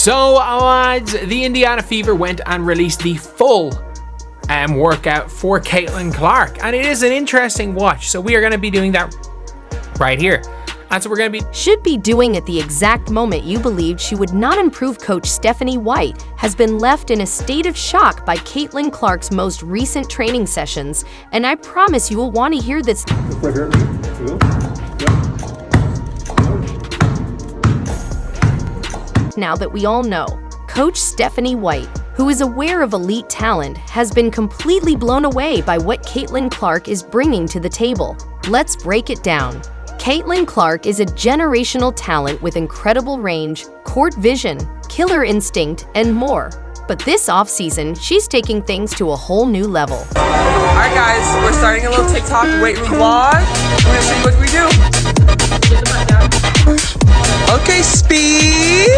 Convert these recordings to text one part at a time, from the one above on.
So, lads, the Indiana Fever went and released the full workout for Caitlin Clark, and it is an interesting watch. So we are going to be doing that right here. And so we're going to should be doing at the exact moment you believed she would not improve. Coach Stephanie White has been left in a state of shock by Caitlin Clark's most recent training sessions, and I promise you will want to hear this. Now that we all know, Coach Stephanie White, who is aware of elite talent, has been completely blown away by what Caitlin Clark is bringing to the table. Let's break it down. Caitlin Clark is a generational talent with incredible range, court vision, killer instinct, and more. But this offseason, she's taking things to a whole new level. Alright guys, we're starting a little TikTok weight room vlog. We're gonna show you what we do. Okay, speed.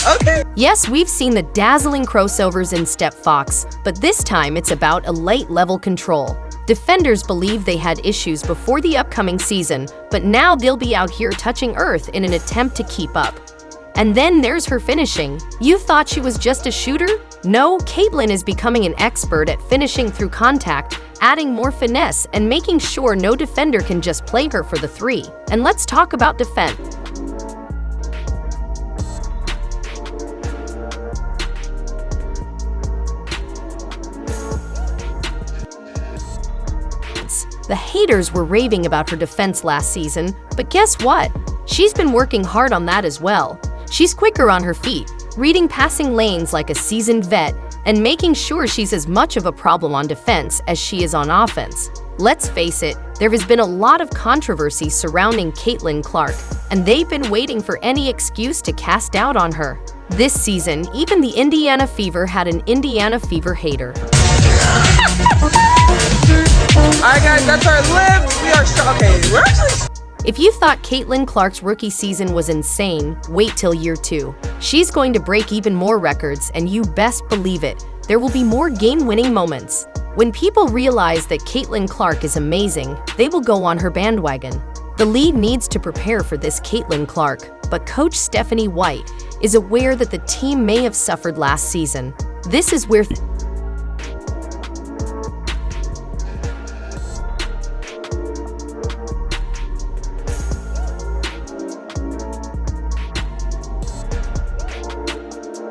Okay. Yes, we've seen the dazzling crossovers in Step Fox, but this time it's about a light level control. Defenders believe they had issues before the upcoming season, but now they'll be out here touching earth in an attempt to keep up. And then there's her finishing. You thought she was just a shooter? No, Caitlin is becoming an expert at finishing through contact, adding more finesse and making sure no defender can just play her for the three. And let's talk about defense. The haters were raving about her defense last season, but guess what? She's been working hard on that as well. She's quicker on her feet, reading passing lanes like a seasoned vet, and making sure she's as much of a problem on defense as she is on offense. Let's face it, there has been a lot of controversy surrounding Caitlin Clark, and they've been waiting for any excuse to cast doubt on her. This season, even the Indiana Fever had an Indiana Fever hater. Alright guys, that's our lift. We are okay. We're actually. If you thought Caitlin Clark's rookie season was insane, wait till year 2. She's going to break even more records, and you best believe it, there will be more game-winning moments. When people realize that Caitlin Clark is amazing, they will go on her bandwagon. The league needs to prepare for this Caitlin Clark, but Coach Stephanie White is aware that the team may have suffered last season. This is where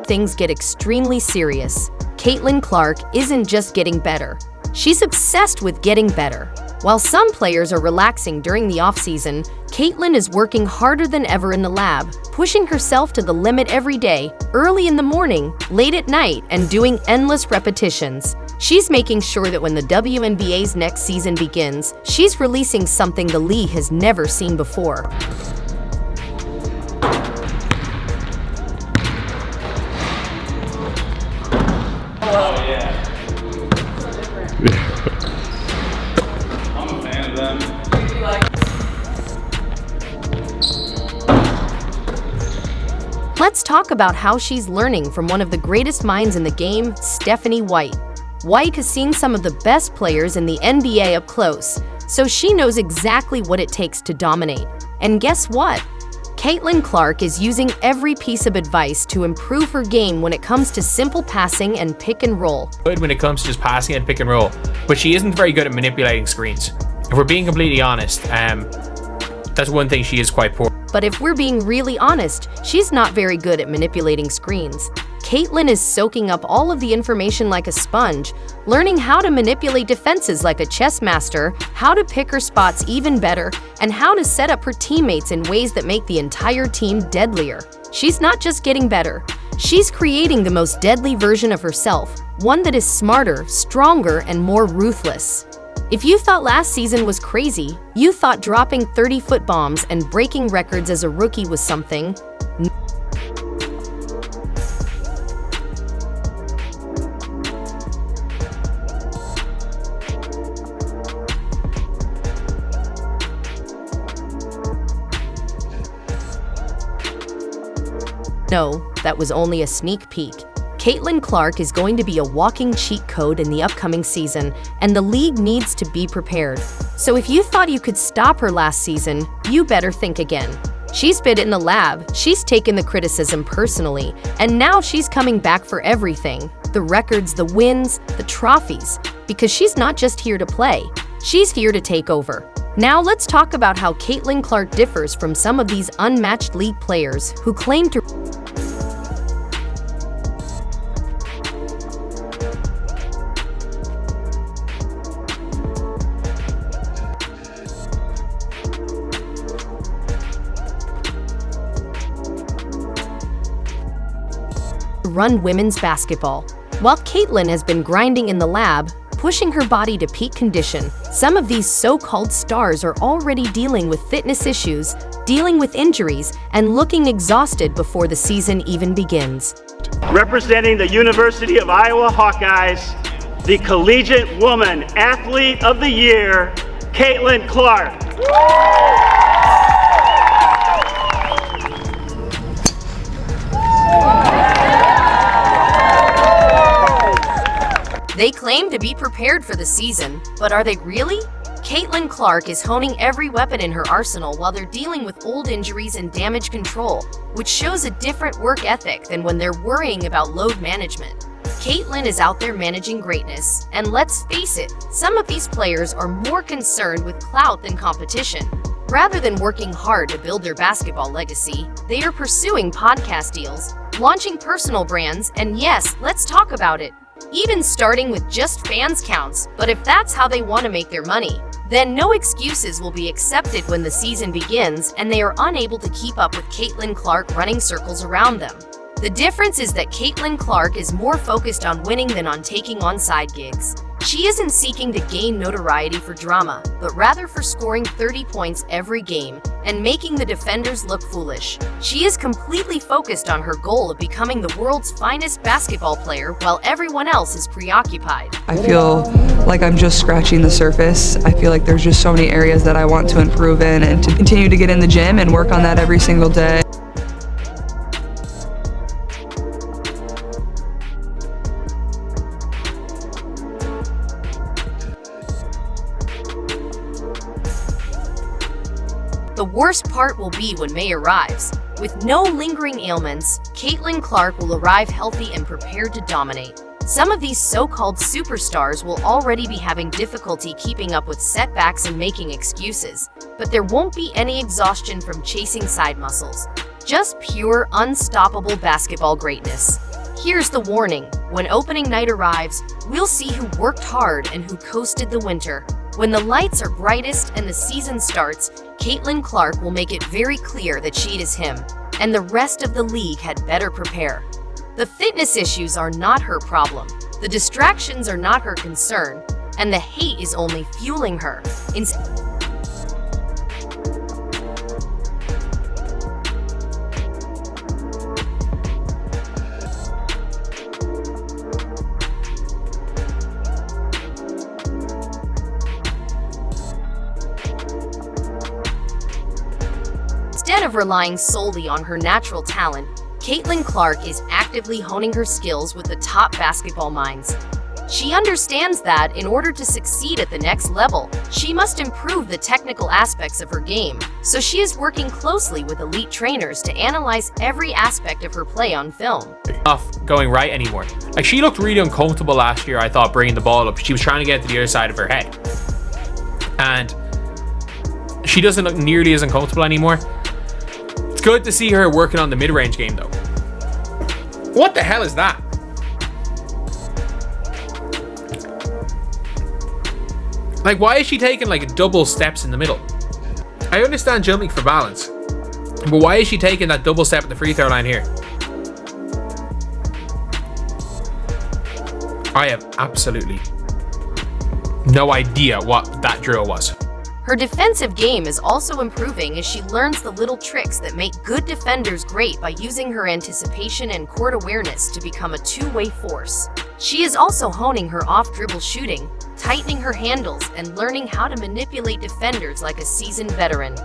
things get extremely serious. Caitlin Clark isn't just getting better. She's obsessed with getting better. While some players are relaxing during the offseason, Caitlin is working harder than ever in the lab, pushing herself to the limit every day, early in the morning, late at night, and doing endless repetitions. She's making sure that when the WNBA's next season begins, she's releasing something the league has never seen before. Oh yeah. I'm a fan of them. Let's talk about how she's learning from one of the greatest minds in the game, Stephanie White. White has seen some of the best players in the NBA up close, so she knows exactly what it takes to dominate. And guess what? Caitlin Clark is using every piece of advice to improve her game when it comes to simple passing and pick and roll. good when it comes to just passing and pick and roll, but she isn't very good at manipulating screens. If we're being completely honest, that's one thing she is quite poor. But if we're being really honest, she's not very good at manipulating screens. Caitlin is soaking up all of the information like a sponge, learning how to manipulate defenses like a chess master, how to pick her spots even better, and how to set up her teammates in ways that make the entire team deadlier. She's not just getting better, she's creating the most deadly version of herself, one that is smarter, stronger, and more ruthless. If you thought last season was crazy, you thought dropping 30-foot bombs and breaking records as a rookie was something. No, that was only a sneak peek. Caitlin Clark is going to be a walking cheat code in the upcoming season, and the league needs to be prepared. So if you thought you could stop her last season, you better think again. She's been in the lab, she's taken the criticism personally, and now she's coming back for everything. The records, the wins, the trophies. Because she's not just here to play, she's here to take over. Now let's talk about how Caitlin Clark differs from some of these unmatched league players who claim to run women's basketball. While Caitlin has been grinding in the lab, pushing her body to peak condition, some of these so-called stars are already dealing with fitness issues, dealing with injuries, and looking exhausted before the season even begins. Representing the University of Iowa Hawkeyes, the Collegiate Woman Athlete of the Year, Caitlin Clark. They claim to be prepared for the season, but are they really? Caitlin Clark is honing every weapon in her arsenal while they're dealing with old injuries and damage control, which shows a different work ethic than when they're worrying about load management. Caitlin is out there managing greatness, and let's face it, some of these players are more concerned with clout than competition. Rather than working hard to build their basketball legacy, they are pursuing podcast deals, launching personal brands, and yes, let's talk about it. Even starting with just fans counts, but if that's how they want to make their money, then no excuses will be accepted when the season begins and they are unable to keep up with Caitlin Clark running circles around them. The difference is that Caitlin Clark is more focused on winning than on taking on side gigs. She isn't seeking to gain notoriety for drama, but rather for scoring 30 points every game and making the defenders look foolish. She is completely focused on her goal of becoming the world's finest basketball player while everyone else is preoccupied. I feel like I'm just scratching the surface. I feel like there's just so many areas that I want to improve in and to continue to get in the gym and work on that every single day. The worst part will be when May arrives. With no lingering ailments, Caitlin Clark will arrive healthy and prepared to dominate. Some of these so-called superstars will already be having difficulty keeping up with setbacks and making excuses, but there won't be any exhaustion from chasing side muscles. Just pure, unstoppable basketball greatness. Here's the warning. When opening night arrives, we'll see who worked hard and who coasted the winter. When the lights are brightest and the season starts, Caitlin Clark will make it very clear that she is him, and the rest of the league had better prepare. The fitness issues are not her problem, the distractions are not her concern, and the hate is only fueling her. Instead of relying solely on her natural talent, Caitlin Clark is actively honing her skills with the top basketball minds. She understands that in order to succeed at the next level, she must improve the technical aspects of her game, so she is working closely with elite trainers to analyze every aspect of her play on film. Not going right anymore. Like, she looked really uncomfortable last year, I thought, bringing the ball up. She was trying to get to the other side of her head. And she doesn't look nearly as uncomfortable anymore. It's good to see her working on the mid-range game, though. What the hell is that? Like, why is she taking like double steps in the middle? I understand jumping for balance, but why is she taking that double step at the free throw line here? I have absolutely no idea what that drill was. Her defensive game is also improving as she learns the little tricks that make good defenders great by using her anticipation and court awareness to become a two-way force. She is also honing her off-dribble shooting, tightening her handles, and learning how to manipulate defenders like a seasoned veteran.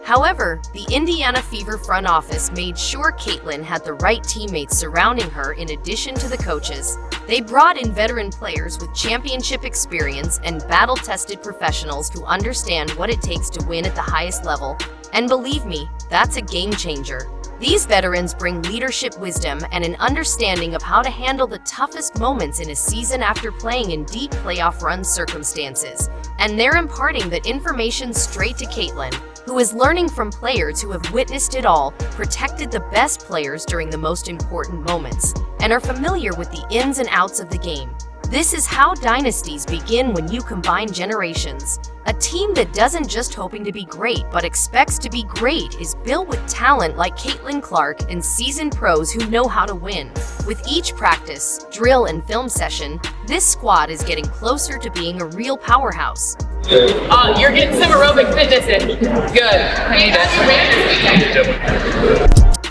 However, the Indiana Fever Fever front office made sure Caitlin had the right teammates surrounding her in addition to the coaches. They brought in veteran players with championship experience and battle-tested professionals who understand what it takes to win at the highest level. And believe me, that's a game changer. These veterans bring leadership wisdom and an understanding of how to handle the toughest moments in a season after playing in deep playoff run circumstances. And they're imparting that information straight to Caitlin, who is learning from players who have witnessed it all, protected the best players during the most important moments, and are familiar with the ins and outs of the game. This is how dynasties begin when you combine generations. A team that doesn't just hoping to be great but expects to be great is built with talent like Caitlin Clark and seasoned pros who know how to win. With each practice, drill, and film session, this squad is getting closer to being a real powerhouse. You're getting some aerobic fitness in. Good.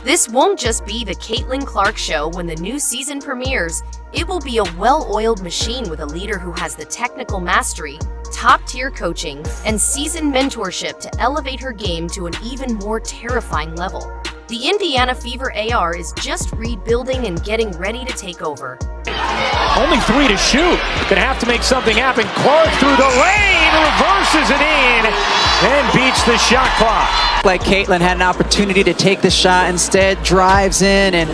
This won't just be the Caitlin Clark show when the new season premieres. It will be a well-oiled machine with a leader who has the technical mastery, top-tier coaching, and seasoned mentorship to elevate her game to an even more terrifying level. The Indiana Fever AR is just rebuilding and getting ready to take over. Only 3 to shoot. Gonna have to make something happen. Clark through the lane, reverses it in, and beats the shot clock. Like Caitlin had an opportunity to take the shot, instead drives in, and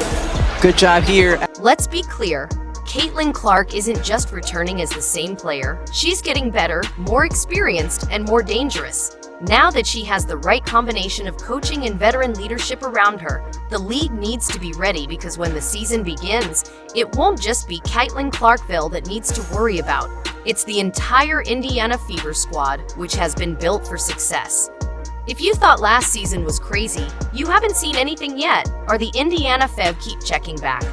good job here. Let's be clear. Caitlin Clark isn't just returning as the same player. She's getting better, more experienced, and more dangerous. Now that she has the right combination of coaching and veteran leadership around her, the league needs to be ready because when the season begins, it won't just be Caitlin Clarkville that needs to worry about. It's the entire Indiana Fever squad, which has been built for success. If you thought last season was crazy, you haven't seen anything yet, or the Indiana Fev keep checking back.